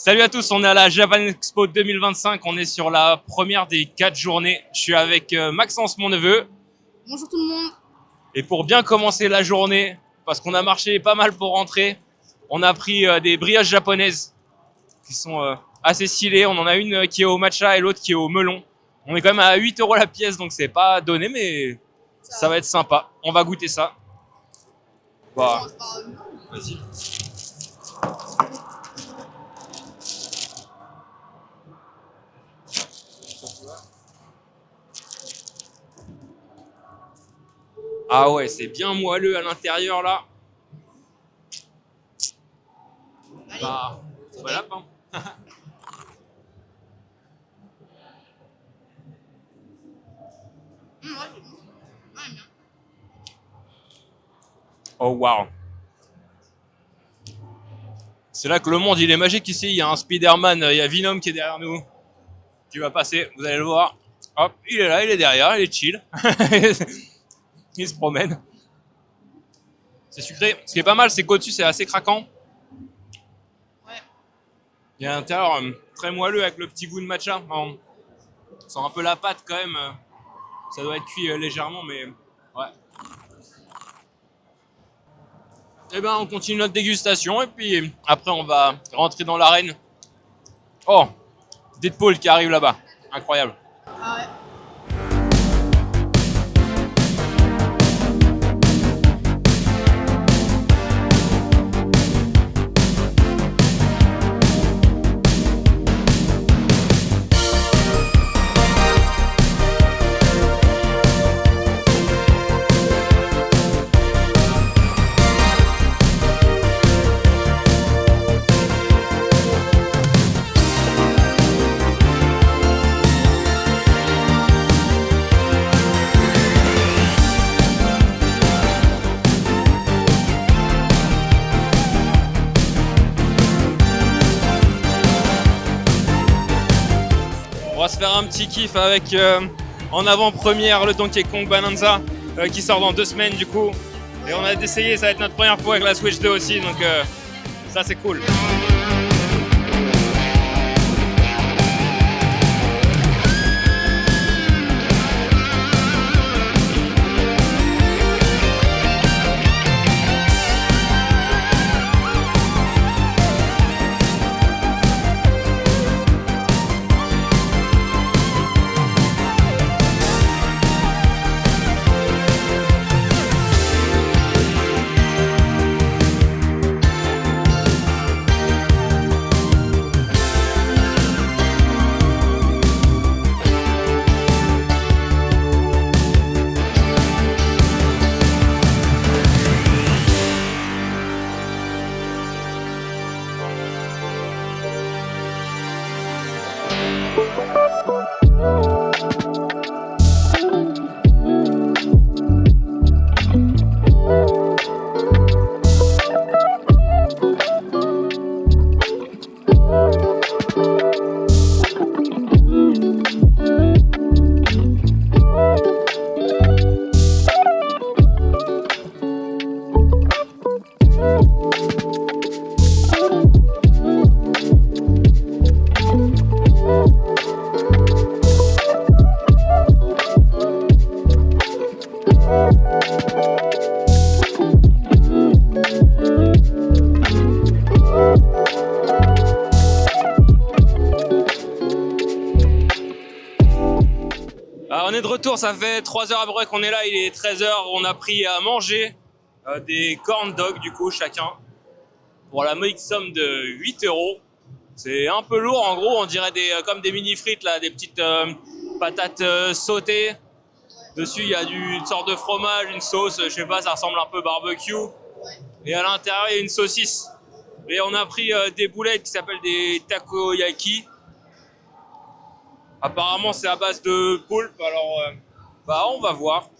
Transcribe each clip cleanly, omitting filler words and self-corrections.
Salut à tous, on est à la Japan Expo 2025, on est sur la première des 4 journées. Je suis avec Maxence, mon neveu. Bonjour tout le monde. Et pour bien commencer la journée, parce qu'on a marché pas mal pour rentrer, on a pris des brioches japonaises qui sont assez stylées. On en a une qui est au matcha et l'autre qui est au melon. On est quand même à 8 € la pièce, donc c'est pas donné, mais ça va être sympa. On va goûter ça. Bah, vas-y. Ah ouais, c'est bien moelleux à l'intérieur là. Bah, voilà. Ouais, c'est bon. Ouais, bien. Oh waouh. C'est là que le monde il est magique ici. Il y a un Spider-Man, il y a Venom qui est derrière nous. Qui va passer, vous allez le voir. Hop, il est là, il est derrière, il est chill. Il se promène. C'est sucré. Ce qui est pas mal, c'est qu'au-dessus c'est assez craquant. Ouais. Il y a l'intérieur très moelleux avec le petit goût de matcha. On sent un peu la pâte quand même. Ça doit être cuit légèrement, mais ouais. Et ben on continue notre dégustation et puis après on va rentrer dans l'arène. Oh, Deadpool qui arrive là-bas. Incroyable. Ah ouais. On va se faire un petit kiff avec en avant-première le Donkey Kong Bonanza qui sort dans 2 semaines du coup. Et on a essayé, ça va être notre première fois avec la Switch 2 aussi, donc ça c'est cool. On est de retour, ça fait 3 heures à peu près qu'on est là, il est 13 h. On a pris à manger des corn dogs du coup chacun pour la modique somme de 8 €. C'est un peu lourd, en gros on dirait comme des mini frites là, des petites patates sautées. Dessus il y a une sorte de fromage, une sauce, je sais pas, ça ressemble un peu barbecue. Et à l'intérieur il y a une saucisse. Et on a pris des boulettes qui s'appellent des takoyaki. Apparemment c'est à base de poulpe, alors bah on va voir.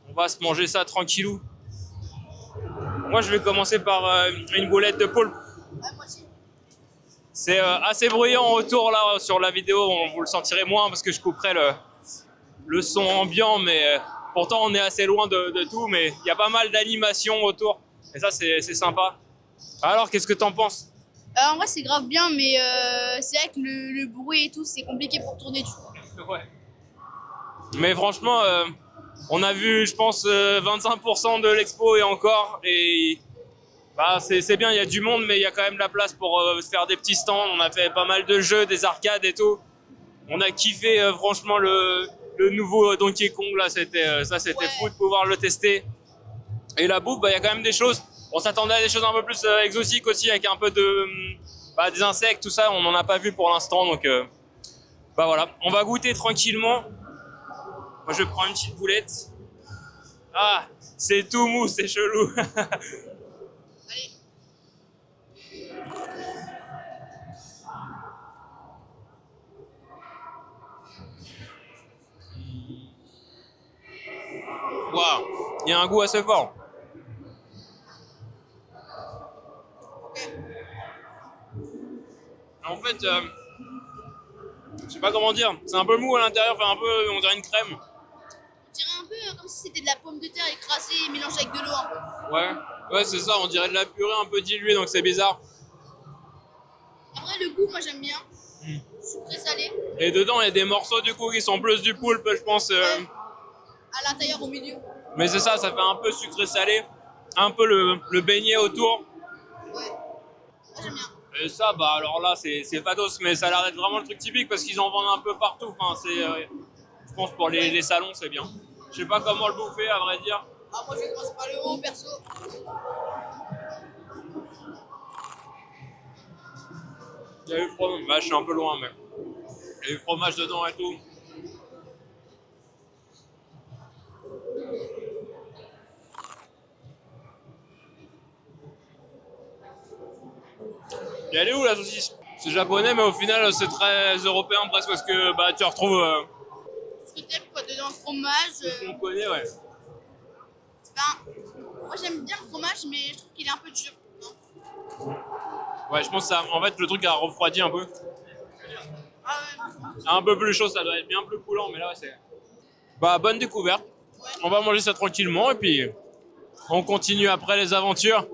On va se manger ça tranquillou. Moi je vais commencer par une boulette de poulpe. Ouais, moi aussi. C'est assez bruyant autour là sur la vidéo, vous le sentirez moins parce que je couperai le son ambiant, mais pourtant on est assez loin de tout, mais il y a pas mal d'animations autour et ça c'est sympa. Alors qu'est-ce que t'en penses? En vrai, c'est grave bien, mais c'est vrai que le bruit et tout, c'est compliqué pour tourner, du coup. Ouais. Mais franchement, on a vu, je pense, 25% de l'expo et encore. Et bah, c'est bien, il y a du monde, mais il y a quand même la place pour se faire des petits stands. On a fait pas mal de jeux, des arcades et tout. On a kiffé, franchement, le nouveau Donkey Kong. Là, c'était Ouais. fou de pouvoir le tester. Et la bouffe, bah, il y a quand même des choses. On s'attendait à des choses un peu plus exotiques aussi, avec un peu de des insectes, tout ça. On n'en a pas vu pour l'instant, donc bah voilà. On va goûter tranquillement. Moi, je prends une petite boulette. Ah, c'est tout mou, c'est chelou. Allez. Waouh, il y a un goût assez fort. En fait, je sais pas comment dire. C'est un peu mou à l'intérieur, enfin un peu, on dirait une crème. On dirait un peu comme si c'était de la pomme de terre écrasée et mélangée avec de l'eau un peu. Ouais, c'est ça. On dirait de la purée un peu diluée, donc c'est bizarre. Après, le goût, moi, j'aime bien. Sucré salé. Et dedans, il y a des morceaux du coup qui sont plus du poulpe, je pense. Ouais. À l'intérieur, au milieu. Mais c'est ça, ça fait un peu sucré salé, un peu le beignet autour. Ouais. Moi, j'aime bien. Et ça, bah alors là, c'est fados, mais ça a l'air d'être vraiment le truc typique parce qu'ils en vendent un peu partout. Enfin, je pense pour les salons, c'est bien. Je sais pas comment le bouffer, à vrai dire. Ah, moi, je vais commencer par le haut, perso. Il y a eu le fromage, bah, je suis un peu loin, mais il y a eu le fromage dedans et tout. Et elle est où la saucisse? C'est japonais, mais au final, c'est très européen presque parce que bah, tu retrouves Ce que t'aimes, quoi, dedans, le fromage. ce qu'on connaît, ouais. Ben, moi, j'aime bien le fromage, mais je trouve qu'il est un peu dur. Non? Ouais, je pense que ça, en fait, le truc a refroidi un peu. Ah ouais. Un peu plus chaud, ça doit être bien plus coulant, mais là, ouais, c'est. Bah, bonne découverte. Ouais. On va manger ça tranquillement et puis on continue après les aventures.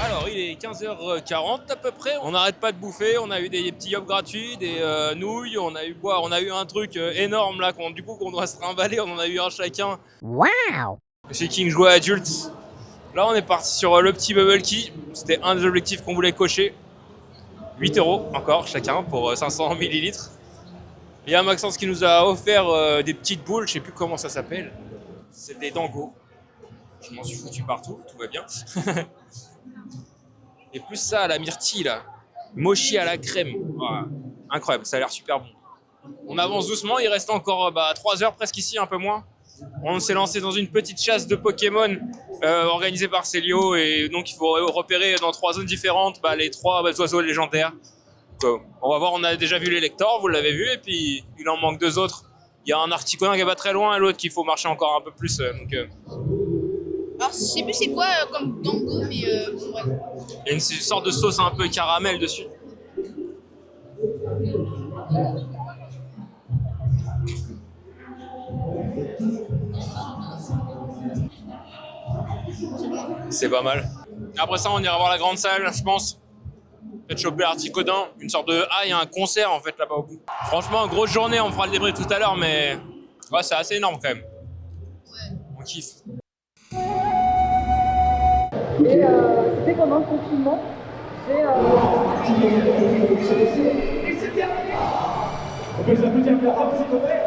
Alors, il est 15h40 à peu près. On n'arrête pas de bouffer. On a eu des petits yop gratuits, des nouilles. On a eu quoi? On a eu un truc énorme là qu'on doit se trimballer. On en a eu un chacun. Wow! Chez King Jouet Adulte. Là, on est parti sur le petit Bubble Key. C'était un des objectifs qu'on voulait cocher. 8 € encore chacun pour 500 millilitres. Il y a Maxence qui nous a offert des petites boules. Je sais plus comment ça s'appelle. C'est des dangos. Je m'en suis foutu partout. Tout va bien. Et plus ça à la myrtille là. Mochi à la crème. Voilà. Incroyable, ça a l'air super bon. On avance doucement, il reste encore 3 heures presque ici, un peu moins. On s'est lancé dans une petite chasse de Pokémon organisée par Célio et donc il faut repérer dans 3 zones différentes les 3 oiseaux légendaires. Donc, on va voir, on a déjà vu l'élector, vous l'avez vu, et puis il en manque 2 autres. Il y a un Articuno qui est pas très loin et l'autre qu'il faut marcher encore un peu plus. Alors, je sais plus c'est quoi comme dango, mais bon, bref. Il y a une sorte de sauce un peu caramel dessus. C'est pas mal. Après ça, on ira voir la grande salle, je pense. Peut-être choper l'articodin, une sorte de... Ah, il y a un concert en fait là-bas au bout. Franchement, grosse journée, on fera le débrief tout à l'heure, mais ouais, c'est assez énorme quand même. Ouais. On kiffe. Et c'était pendant le confinement. On peut s'applaudir pour ça, s'il vous plaît.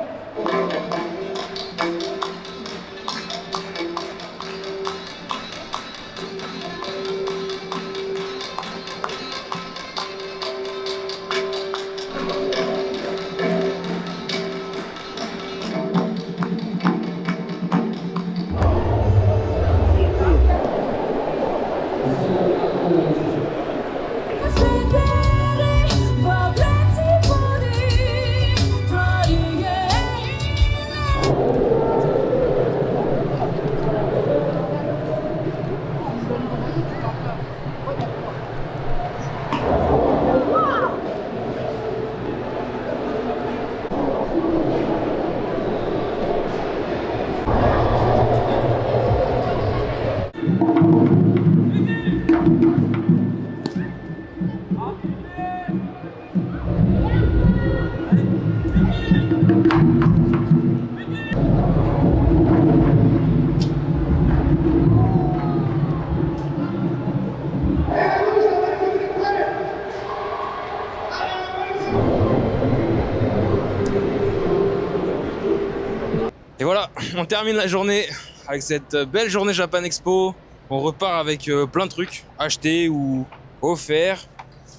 Et voilà, on termine la journée avec cette belle journée Japan Expo. On repart avec plein de trucs achetés ou offerts.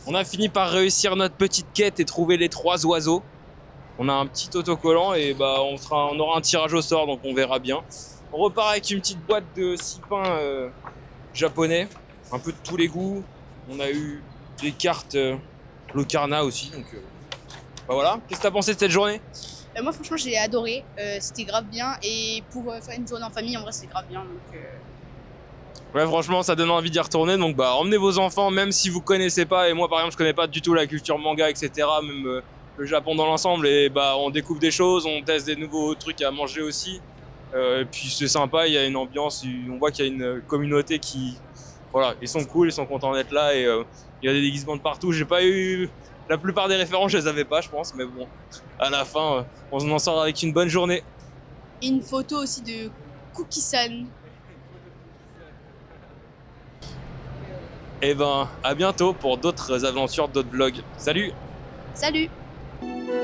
On a fini par réussir notre petite quête et trouver les 3 oiseaux. On a un petit autocollant et bah on aura un tirage au sort, donc on verra bien. On repart avec une petite boîte de 6 pains japonais, un peu de tous les goûts. On a eu des cartes Locarna aussi, donc bah voilà. Qu'est-ce que t'as pensé de cette journée ? Moi franchement j'ai adoré, c'était grave bien et pour faire une journée en famille en vrai c'est grave bien donc Ouais, franchement, ça donne envie d'y retourner. Donc, bah, emmenez vos enfants, même si vous connaissez pas. Et moi, par exemple, je connais pas du tout la culture manga, etc. Même le Japon dans l'ensemble. Et bah, on découvre des choses, on teste des nouveaux trucs à manger aussi. Et puis, c'est sympa. Il y a une ambiance. On voit qu'il y a une communauté qui, voilà, ils sont cool, ils sont contents d'être là. Et il y a des déguisements de partout. J'ai pas eu la plupart des références, je les avais pas, je pense. Mais bon, à la fin, on en sort avec une bonne journée. et une photo aussi de Cookie-san. Et ben, à bientôt pour d'autres aventures, d'autres vlogs. Salut! Salut! Thank